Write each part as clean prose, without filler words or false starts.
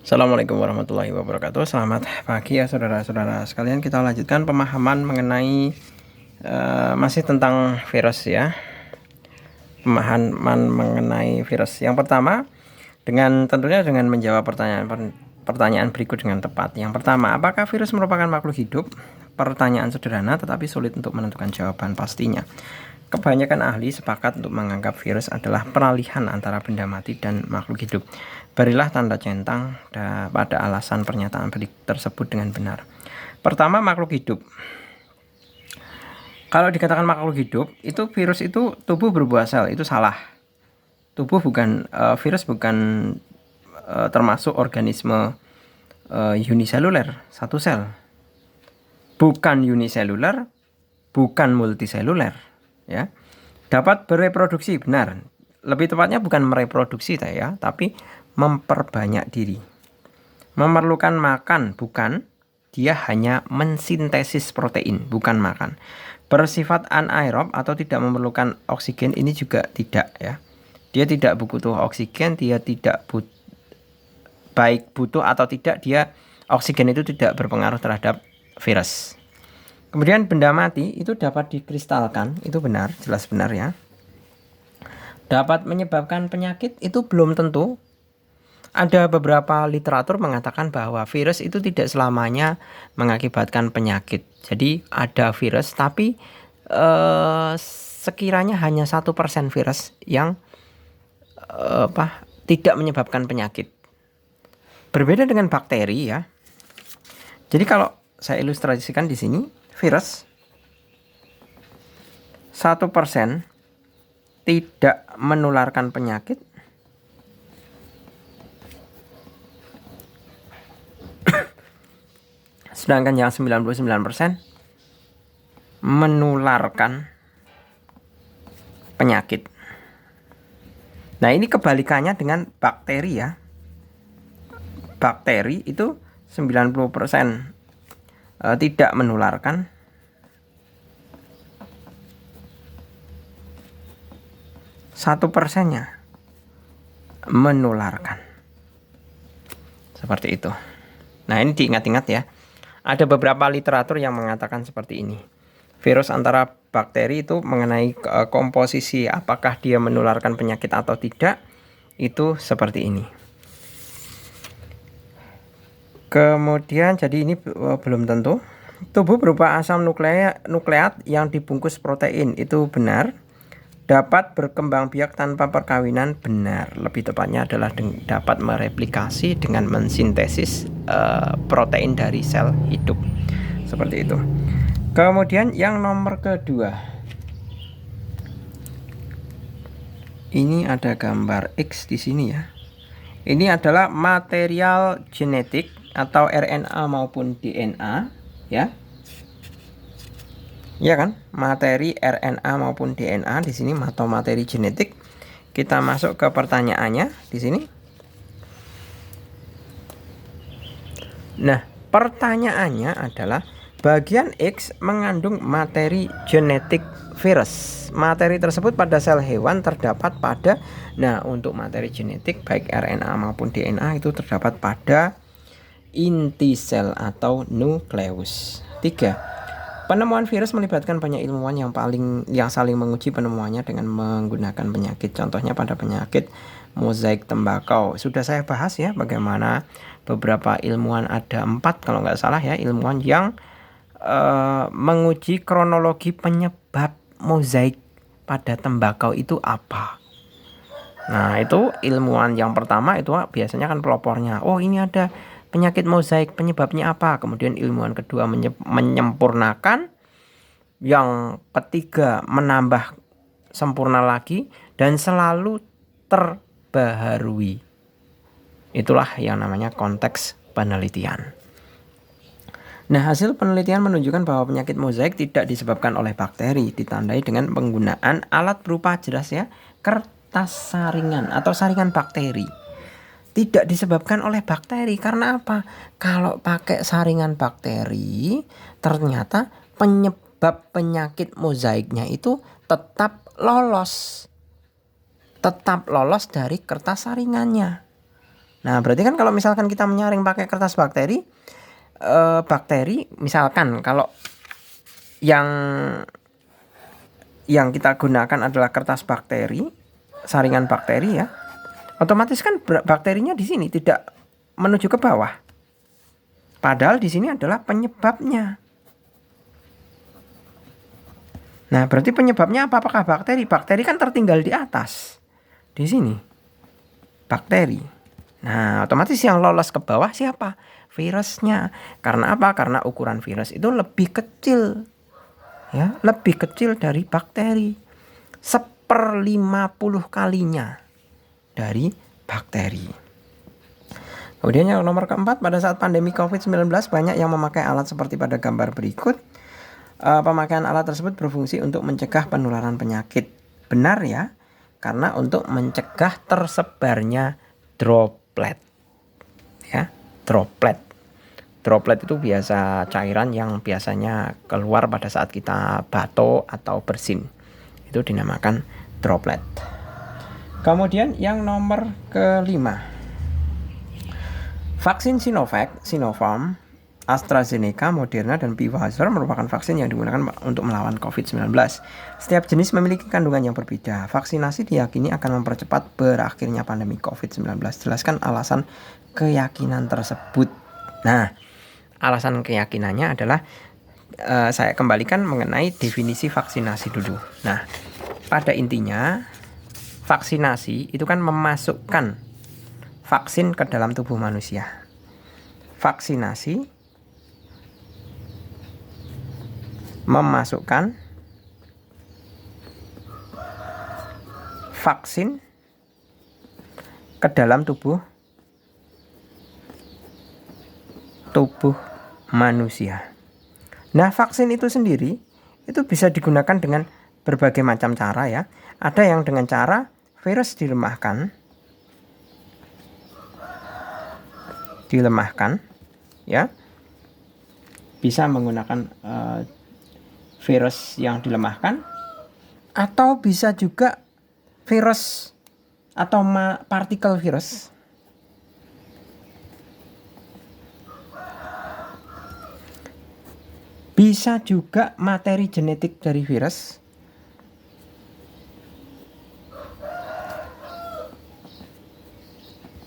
Assalamualaikum warahmatullahi wabarakatuh. Selamat pagi ya saudara-saudara sekalian. Kita lanjutkan pemahaman mengenai masih tentang virus ya. Pemahaman mengenai virus. Yang pertama tentunya dengan menjawab pertanyaan berikut dengan tepat. Yang pertama, apakah virus merupakan makhluk hidup? Pertanyaan sederhana tetapi sulit untuk menentukan jawaban pastinya. Kebanyakan ahli sepakat untuk menganggap virus adalah peralihan antara benda mati dan makhluk hidup. Berilah tanda centang pada alasan pernyataan tersebut dengan benar. Pertama, makhluk hidup. Kalau dikatakan makhluk hidup, itu virus itu tubuh berbuah sel, itu salah. Tubuh bukan virus bukan termasuk organisme uniseluler, satu sel. Bukan uniseluler, bukan multiseluler. Ya, dapat bereproduksi, benar. Lebih tepatnya bukan mereproduksi ya, tapi memperbanyak diri. Memerlukan makan, bukan. Dia hanya mensintesis protein, bukan makan. Bersifat anaerob atau tidak memerlukan oksigen, ini juga tidak ya. Dia tidak butuh oksigen, dia tidak baik butuh atau tidak, dia oksigen itu tidak berpengaruh terhadap virus. Kemudian benda mati itu dapat dikristalkan, itu benar, jelas benar ya. Dapat menyebabkan penyakit, itu belum tentu. Ada beberapa literatur mengatakan bahwa virus itu tidak selamanya mengakibatkan penyakit. Jadi ada virus tapi sekiranya hanya 1% virus yang tidak menyebabkan penyakit. Berbeda dengan bakteri ya. Jadi kalau saya ilustrasikan di sini, virus 1% tidak menularkan penyakit, sedangkan yang 99% menularkan penyakit. Nah, ini kebalikannya dengan bakteri ya. Bakteri itu 90% tidak menularkan, 1%-nya menularkan. Seperti itu. Nah, ini diingat-ingat ya. Ada beberapa literatur yang mengatakan seperti ini. Virus antara bakteri itu mengenai komposisi apakah dia menularkan penyakit atau tidak, itu seperti ini. Kemudian jadi ini belum tentu. Tubuh berupa asam nukleat yang dibungkus protein, itu benar. Dapat berkembang biak tanpa perkawinan, benar. Lebih tepatnya adalah dapat mereplikasi dengan mensintesis protein dari sel hidup. Seperti itu. Kemudian yang nomor kedua, ini ada gambar X di sini ya. Ini adalah material genetik atau RNA maupun DNA ya. Ya kan? Materi RNA maupun DNA di sini atau materi genetik. Kita masuk ke pertanyaannya di sini. Nah, pertanyaannya adalah bagian X mengandung materi genetik virus. Materi tersebut pada sel hewan terdapat pada, nah untuk materi genetik baik RNA maupun DNA itu terdapat pada inti sel atau nukleus. 3. Penemuan virus melibatkan banyak ilmuwan yang saling menguji penemuannya dengan menggunakan penyakit. Contohnya pada penyakit mozaik tembakau. Sudah saya bahas ya bagaimana beberapa ilmuwan, ada 4 kalau nggak salah ya, ilmuwan yang menguji kronologi penyebab mozaik pada tembakau itu apa. Nah, itu ilmuwan yang pertama itu biasanya kan pelopornya. Oh, ini ada penyakit mozaik, penyebabnya apa? Kemudian ilmuwan kedua menyempurnakan, yang ketiga menambah sempurna lagi, dan selalu terbaharui. Itulah yang namanya konteks penelitian. Nah, hasil penelitian menunjukkan bahwa penyakit mozaik tidak disebabkan oleh bakteri, ditandai dengan penggunaan alat berupa jelas ya, kertas saringan atau saringan bakteri. Tidak disebabkan oleh bakteri, karena apa? Kalau pakai saringan bakteri, ternyata penyebab penyakit mozaiknya itu tetap lolos dari kertas saringannya. Nah, berarti kan kalau misalkan kita menyaring pakai kertas bakteri, bakteri misalkan kalau yang kita gunakan adalah kertas bakteri, saringan bakteri ya, otomatis kan bakterinya di sini tidak menuju ke bawah. Padahal di sini adalah penyebabnya. Nah, berarti penyebabnya apa? Apakah bakteri? Bakteri kan tertinggal di atas. Di sini. Bakteri. Nah, otomatis yang lolos ke bawah siapa? Virusnya. Karena apa? Karena ukuran virus itu lebih kecil. Ya, lebih kecil dari bakteri. 1/50 kalinya dari bakteri. Kemudian yang nomor keempat, pada saat pandemi COVID-19 banyak yang memakai alat seperti pada gambar berikut. Pemakaian alat tersebut berfungsi untuk mencegah penularan penyakit. Benar ya, karena untuk mencegah tersebarnya droplet. Ya, droplet. Droplet itu biasa cairan yang biasanya keluar pada saat kita batuk atau bersin. Itu dinamakan droplet. Kemudian yang nomor kelima, vaksin Sinovac, Sinopharm, AstraZeneca, Moderna, dan Pfizer merupakan vaksin yang digunakan untuk melawan COVID-19. Setiap jenis memiliki kandungan yang berbeda. Vaksinasi diyakini akan mempercepat berakhirnya pandemi COVID-19. Jelaskan alasan keyakinan tersebut. Nah, alasan keyakinannya adalah saya kembalikan mengenai definisi vaksinasi dulu. Nah, pada intinya vaksinasi itu kan memasukkan vaksin ke dalam tubuh manusia. Vaksinasi memasukkan vaksin ke dalam tubuh manusia. Nah, vaksin itu sendiri itu bisa digunakan dengan berbagai macam cara ya. Ada yang dengan cara virus dilemahkan ya. Bisa menggunakan virus yang dilemahkan, atau bisa juga virus atau partikel virus. Bisa juga materi genetik dari virus.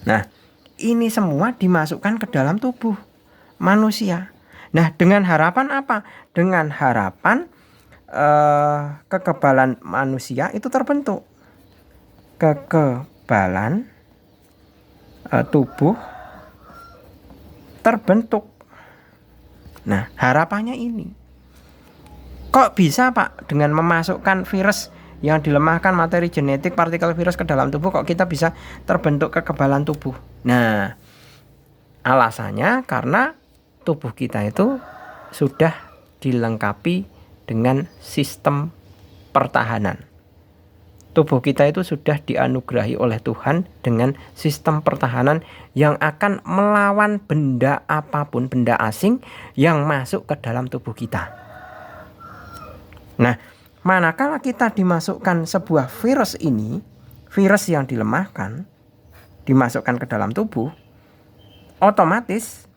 Nah, ini semua dimasukkan ke dalam tubuh manusia. Nah, dengan harapan apa? Dengan harapan kekebalan manusia itu terbentuk. Kekebalan tubuh terbentuk. Nah, harapannya ini. Kok bisa, Pak, dengan memasukkan virus yang dilemahkan, materi genetik, partikel virus ke dalam tubuh, kok kita bisa terbentuk kekebalan tubuh? Nah, alasannya karena tubuh kita itu sudah dilengkapi dengan sistem pertahanan. Tubuh kita itu sudah dianugerahi oleh Tuhan dengan sistem pertahanan yang akan melawan benda apapun, benda asing yang masuk ke dalam tubuh kita. Nah, manakala kita dimasukkan sebuah virus ini, virus yang dilemahkan, dimasukkan ke dalam tubuh, otomatis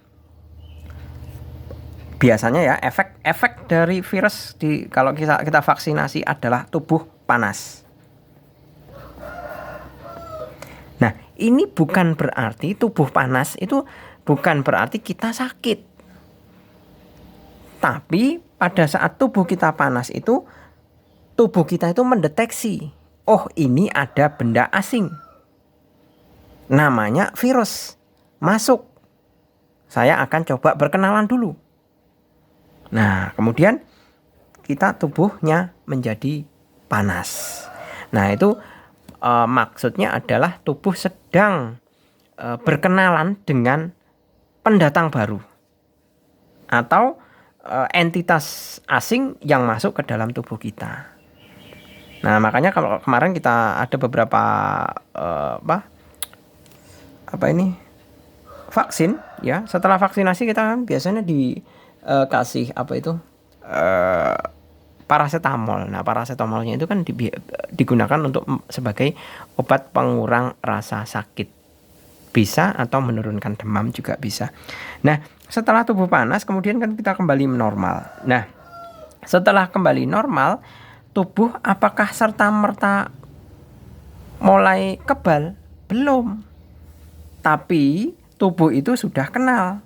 biasanya ya efek dari virus kalau kita vaksinasi adalah tubuh panas. Nah, ini bukan berarti tubuh panas itu bukan berarti kita sakit. Tapi pada saat tubuh kita panas itu, tubuh kita itu mendeteksi, oh ini ada benda asing. Namanya virus. Masuk. Saya akan coba berkenalan dulu. Nah, kemudian tubuhnya menjadi panas. Nah, itu maksudnya adalah tubuh sedang berkenalan dengan pendatang baru atau entitas asing yang masuk ke dalam tubuh kita. Nah, makanya kalau kemarin kita ada beberapa vaksin ya. Setelah vaksinasi kita kan biasanya dikasih paracetamol. Nah, paracetamolnya itu kan digunakan untuk sebagai obat pengurang rasa sakit. bisa, atau menurunkan demam juga bisa. Nah, setelah tubuh panas kemudian kan kita kembali normal. Nah, setelah kembali normal, tubuh apakah serta-merta mulai kebal? Belum. Tapi tubuh itu sudah kenal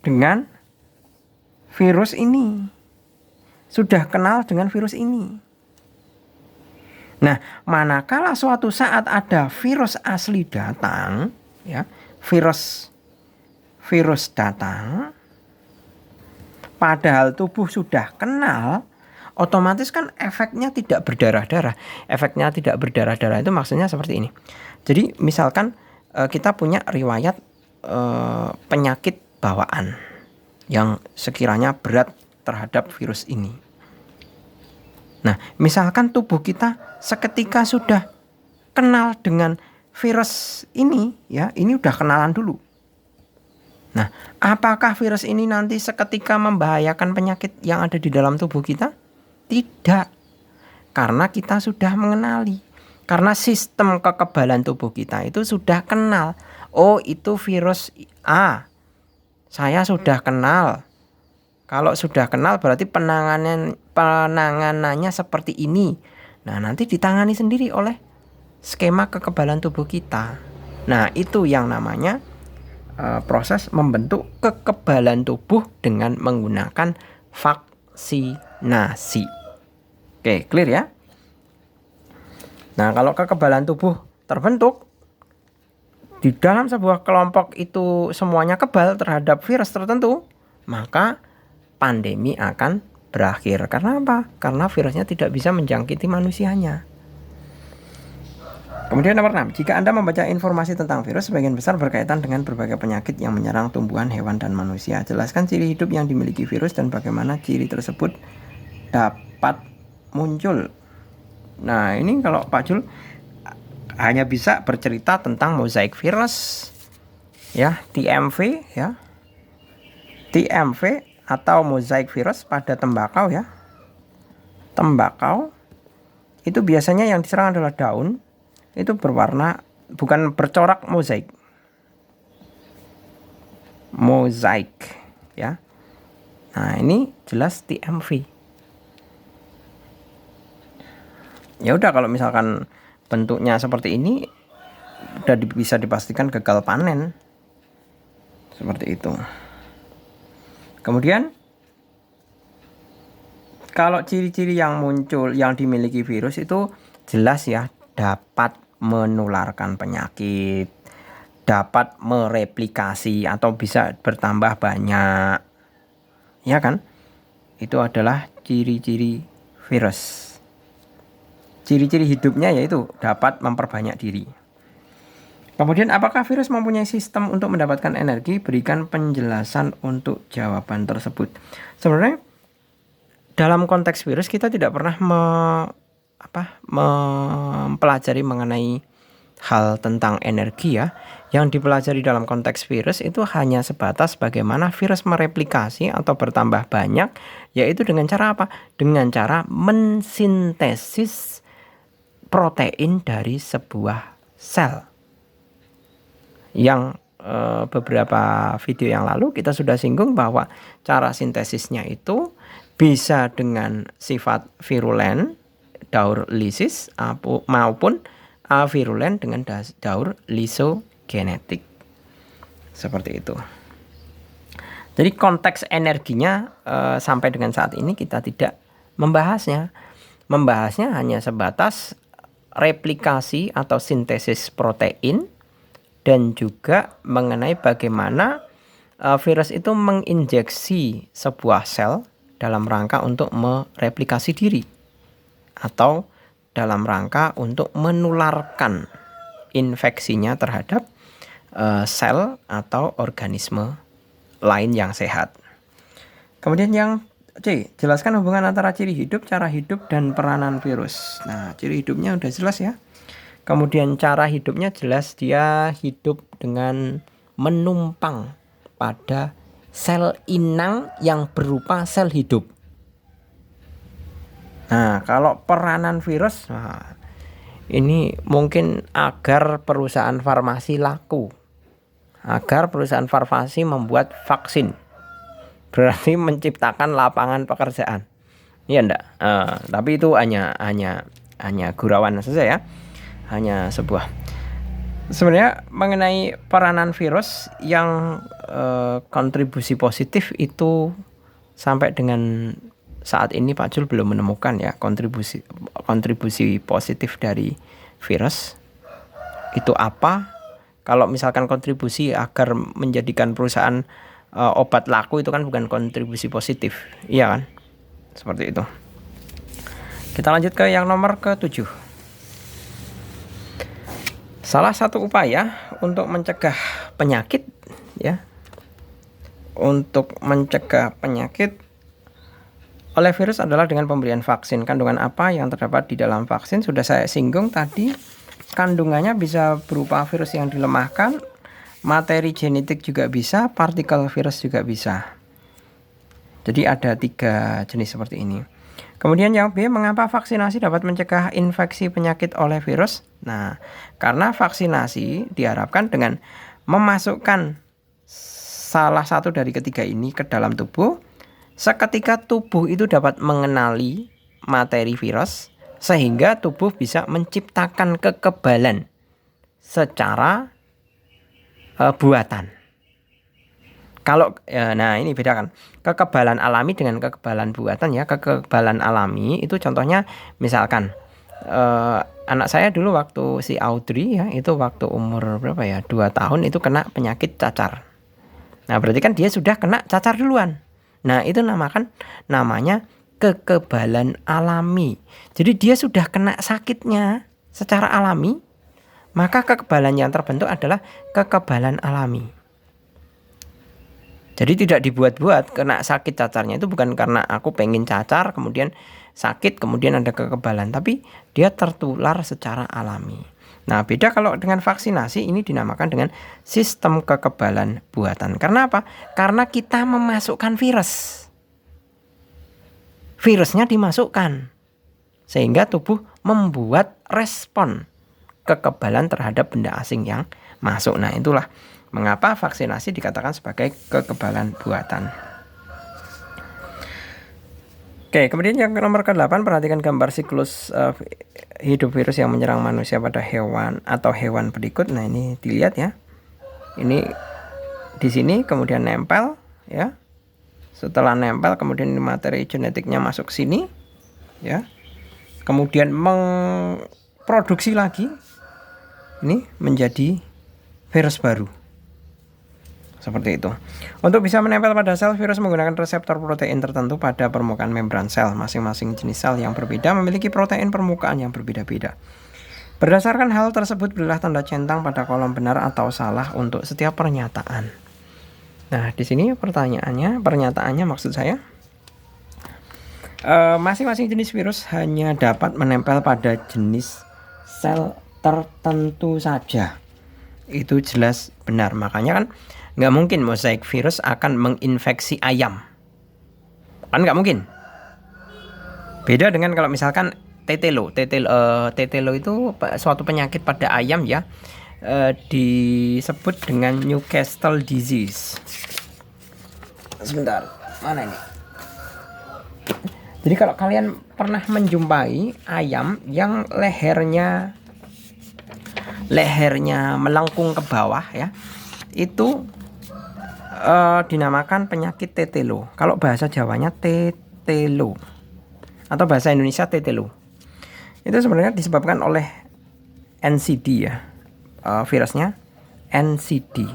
dengan virus ini. Sudah kenal dengan virus ini. Nah, manakala suatu saat ada virus asli datang, ya, virus datang, padahal tubuh sudah kenal, otomatis kan efeknya tidak berdarah-darah. Efeknya tidak berdarah-darah itu maksudnya seperti ini. Jadi misalkan kita punya riwayat penyakit bawaan yang sekiranya berat terhadap virus ini. Nah, misalkan tubuh kita seketika sudah kenal dengan virus ini, ya, ini udah kenalan dulu. Nah, apakah virus ini nanti seketika membahayakan penyakit yang ada di dalam tubuh kita? Tidak. Karena kita sudah mengenali. Karena sistem kekebalan tubuh kita itu sudah kenal. Oh, itu virus A. Saya sudah kenal. Kalau sudah kenal berarti penanganannya seperti ini. Nah, nanti ditangani sendiri oleh skema kekebalan tubuh kita. Nah, itu yang namanya proses membentuk kekebalan tubuh dengan menggunakan vaksinasi. Oke, clear ya? Nah, kalau kekebalan tubuh terbentuk di dalam sebuah kelompok itu semuanya kebal terhadap virus tertentu, maka pandemi akan berakhir. Karena apa? Karena virusnya tidak bisa menjangkiti manusianya. Kemudian nomor 6, jika Anda membaca informasi tentang virus, sebagian besar berkaitan dengan berbagai penyakit yang menyerang tumbuhan, hewan, dan manusia. Jelaskan ciri hidup yang dimiliki virus dan bagaimana ciri tersebut dapat muncul. Nah, ini kalau Pak Jul hanya bisa bercerita tentang mosaic virus, ya, TMV, ya, TMV atau mosaic virus pada tembakau, ya. Tembakau itu biasanya yang diserang adalah daun, itu berwarna, bukan bercorak, mozaik, ya. Nah, ini jelas TMV. Ya udah, kalau misalkan bentuknya seperti ini udah bisa dipastikan gagal panen. Seperti itu. Kemudian kalau ciri-ciri yang muncul yang dimiliki virus itu jelas, ya, dapat menularkan penyakit, dapat mereplikasi atau bisa bertambah banyak. Ya kan? Itu adalah ciri-ciri virus. Ciri-ciri hidupnya yaitu dapat memperbanyak diri. Kemudian, apakah virus mempunyai sistem untuk mendapatkan energi? Berikan penjelasan untuk jawaban tersebut. Sebenarnya dalam konteks virus kita tidak pernah mempelajari mengenai hal tentang energi, ya. Yang dipelajari dalam konteks virus itu hanya sebatas bagaimana virus mereplikasi atau bertambah banyak, yaitu dengan cara apa? Dengan cara mensintesis protein dari sebuah sel. Yang beberapa video yang lalu kita sudah singgung bahwa cara sintesisnya itu bisa dengan sifat virulen, daur lisis, maupun avirulen dengan daur lisogenetik. Seperti itu. Jadi konteks energinya sampai dengan saat ini kita tidak membahasnya. Membahasnya hanya sebatas replikasi atau sintesis protein, dan juga mengenai bagaimana virus itu menginjeksi sebuah sel dalam rangka untuk mereplikasi diri atau dalam rangka untuk menularkan infeksinya terhadap sel atau organisme lain yang sehat. Kemudian yang C, jelaskan hubungan antara ciri hidup, cara hidup, dan peranan virus. Nah, ciri hidupnya udah jelas, ya. Kemudian cara hidupnya jelas, dia hidup dengan menumpang pada sel inang yang berupa sel hidup. Nah, kalau peranan virus, Ini mungkin agar perusahaan farmasi laku, agar perusahaan farmasi membuat vaksin, berarti menciptakan lapangan pekerjaan. Iya enggak? Tapi itu hanya gurauan saja ya, hanya sebuah. Sebenarnya mengenai peranan virus yang kontribusi positif itu sampai dengan saat ini Pak Jul belum menemukan ya kontribusi positif dari virus itu apa. Kalau misalkan kontribusi agar menjadikan perusahaan obat laku itu kan bukan kontribusi positif, iya kan? Seperti itu. Kita lanjut ke yang nomor ke-7. Salah satu upaya untuk mencegah penyakit ya, untuk mencegah penyakit oleh virus adalah dengan pemberian vaksin. Kandungan apa yang terdapat di dalam vaksin sudah saya singgung tadi. Kandungannya bisa berupa virus yang dilemahkan, materi genetik juga bisa, partikel virus juga bisa. Jadi ada 3 jenis seperti ini. Kemudian yang B, mengapa vaksinasi dapat mencegah infeksi penyakit oleh virus? Nah, karena vaksinasi diharapkan dengan memasukkan salah satu dari ketiga ini ke dalam tubuh, seketika tubuh itu dapat mengenali materi virus, sehingga tubuh bisa menciptakan kekebalan secara buatan. Kalau nah ini bedakan kekebalan alami dengan kekebalan buatan ya. Kekebalan alami itu contohnya misalkan anak saya dulu waktu si Audrey ya, itu waktu umur berapa ya, 2 tahun itu kena penyakit cacar. Nah berarti kan dia sudah kena cacar duluan. Nah itu namanya kekebalan alami. Jadi dia sudah kena sakitnya secara alami, maka kekebalan yang terbentuk adalah kekebalan alami. Jadi tidak dibuat-buat. Kena sakit cacarnya itu bukan karena aku pengen cacar kemudian sakit kemudian ada kekebalan, tapi dia tertular secara alami. Nah beda kalau dengan vaksinasi, ini dinamakan dengan sistem kekebalan buatan. Karena apa? Karena kita memasukkan virus. Virusnya dimasukkan sehingga tubuh membuat respon kekebalan terhadap benda asing yang masuk. Nah itulah mengapa vaksinasi dikatakan sebagai kekebalan buatan. Oke, kemudian yang nomor ke-8, perhatikan gambar siklus hidup virus yang menyerang manusia pada hewan atau hewan berikut. Nah ini dilihat ya, ini di sini kemudian nempel ya. Setelah nempel kemudian materi genetiknya masuk sini ya. Kemudian memproduksi lagi ini menjadi virus baru. Seperti itu. Untuk bisa menempel pada sel, virus menggunakan reseptor protein tertentu pada permukaan membran sel. Masing-masing jenis sel yang berbeda memiliki protein permukaan yang berbeda-beda. Berdasarkan hal tersebut, berilah tanda centang pada kolom benar atau salah untuk setiap pernyataan. Nah, di sini pernyataannya maksud saya, masing-masing jenis virus hanya dapat menempel pada jenis sel tertentu saja. Itu jelas benar. Makanya kan nggak mungkin mozaik virus akan menginfeksi ayam. Kan nggak mungkin. Beda dengan kalau misalkan tetelo itu suatu penyakit pada ayam ya. Disebut dengan Newcastle disease. Sebentar, mana ini? Jadi kalau kalian pernah menjumpai ayam yang lehernya melengkung ke bawah ya, itu dinamakan penyakit tetelo. Kalau bahasa Jawanya tetelo atau bahasa Indonesia tetelo. Itu sebenarnya disebabkan oleh NCD ya. Virusnya NCD,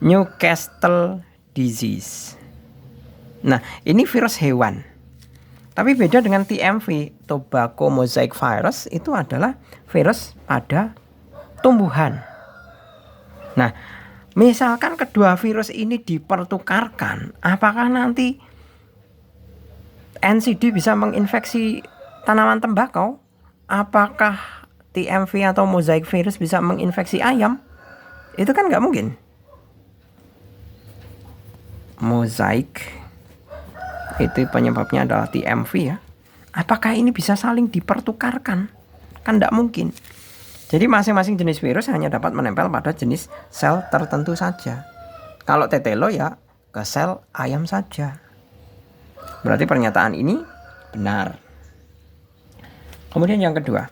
Newcastle disease. Nah, ini virus hewan. Tapi beda dengan TMV, tobacco mosaic virus, itu adalah virus pada tumbuhan. Nah, misalkan kedua virus ini dipertukarkan, apakah nanti NCD bisa menginfeksi tanaman tembakau? Apakah TMV atau mosaic virus bisa menginfeksi ayam? Itu kan nggak mungkin. Mosaic itu penyebabnya adalah TMV ya. Apakah ini bisa saling dipertukarkan? Kan tidak mungkin. Jadi masing-masing jenis virus hanya dapat menempel pada jenis sel tertentu saja. Kalau tetelo ya ke sel ayam saja. Berarti pernyataan ini benar. Kemudian yang kedua,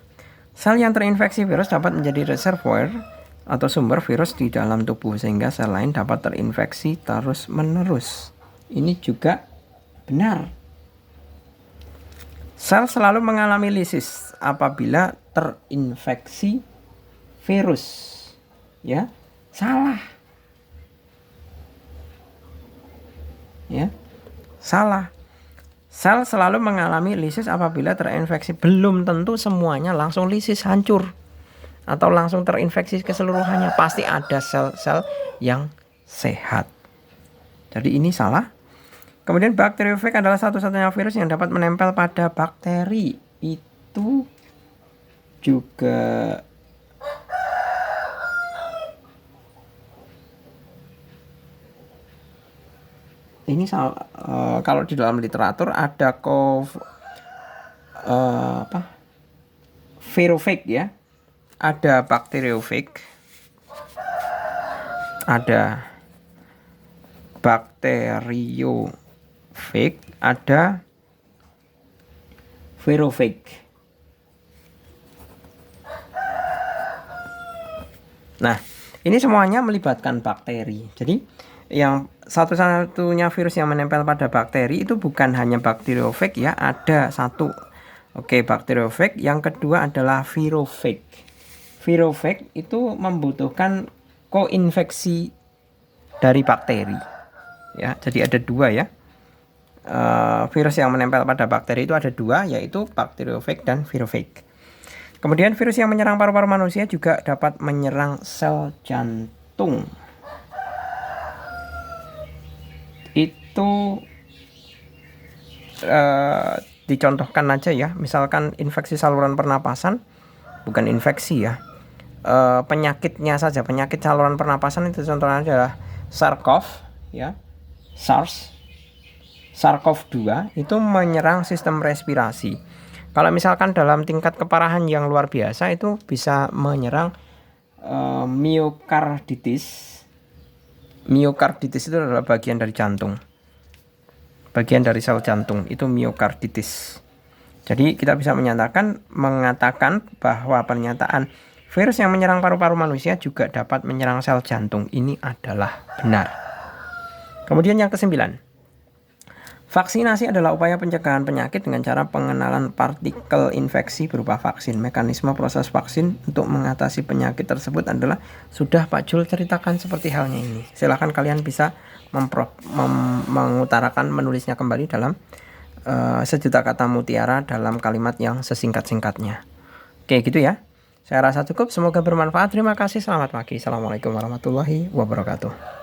sel yang terinfeksi virus dapat menjadi reservoir atau sumber virus di dalam tubuh sehingga sel lain dapat terinfeksi terus-menerus. Ini juga benar. Sel selalu mengalami lisis apabila terinfeksi virus. Ya, salah. Ya, salah. Sel selalu mengalami lisis apabila terinfeksi. Belum tentu semuanya langsung lisis, hancur, atau langsung terinfeksi keseluruhannya. Pasti ada sel-sel yang sehat. Jadi ini salah. Kemudian bakteriofag adalah satu-satunya virus yang dapat menempel pada bakteri. Itu juga ini kalau di dalam literatur ada virofag ya, ada bakteriofag, ada bakteriofag, ada virofag. Nah, ini semuanya melibatkan bakteri. Jadi yang satu-satunya virus yang menempel pada bakteri itu bukan hanya bakteriofag ya, ada satu. Oke, bakteriofag. Yang kedua adalah virofag. Virofag itu membutuhkan koinfeksi dari bakteri. Ya, jadi ada dua ya. Virus yang menempel pada bakteri itu ada dua, yaitu bakteriofag dan virofag. Kemudian virus yang menyerang paru-paru manusia juga dapat menyerang sel jantung. Itu dicontohkan aja ya, misalkan infeksi saluran pernapasan, bukan infeksi ya, penyakitnya saja, penyakit saluran pernapasan itu contohnya adalah SARS-CoV ya, SARS-CoV-2 itu menyerang sistem respirasi. Kalau misalkan dalam tingkat keparahan yang luar biasa itu bisa menyerang miokarditis. Miokarditis itu adalah bagian dari jantung. Bagian dari sel jantung itu miokarditis. Jadi kita bisa mengatakan bahwa pernyataan virus yang menyerang paru-paru manusia juga dapat menyerang sel jantung. Ini adalah benar. Kemudian yang ke-9. Vaksinasi adalah upaya pencegahan penyakit dengan cara pengenalan partikel infeksi berupa vaksin. Mekanisme proses vaksin untuk mengatasi penyakit tersebut adalah sudah Pak Jul ceritakan seperti halnya ini. Silahkan kalian bisa mengutarakan, menulisnya kembali dalam sejuta kata mutiara dalam kalimat yang sesingkat-singkatnya. Oke, gitu ya. Saya rasa cukup. Semoga bermanfaat. Terima kasih. Selamat pagi. Assalamualaikum warahmatullahi wabarakatuh.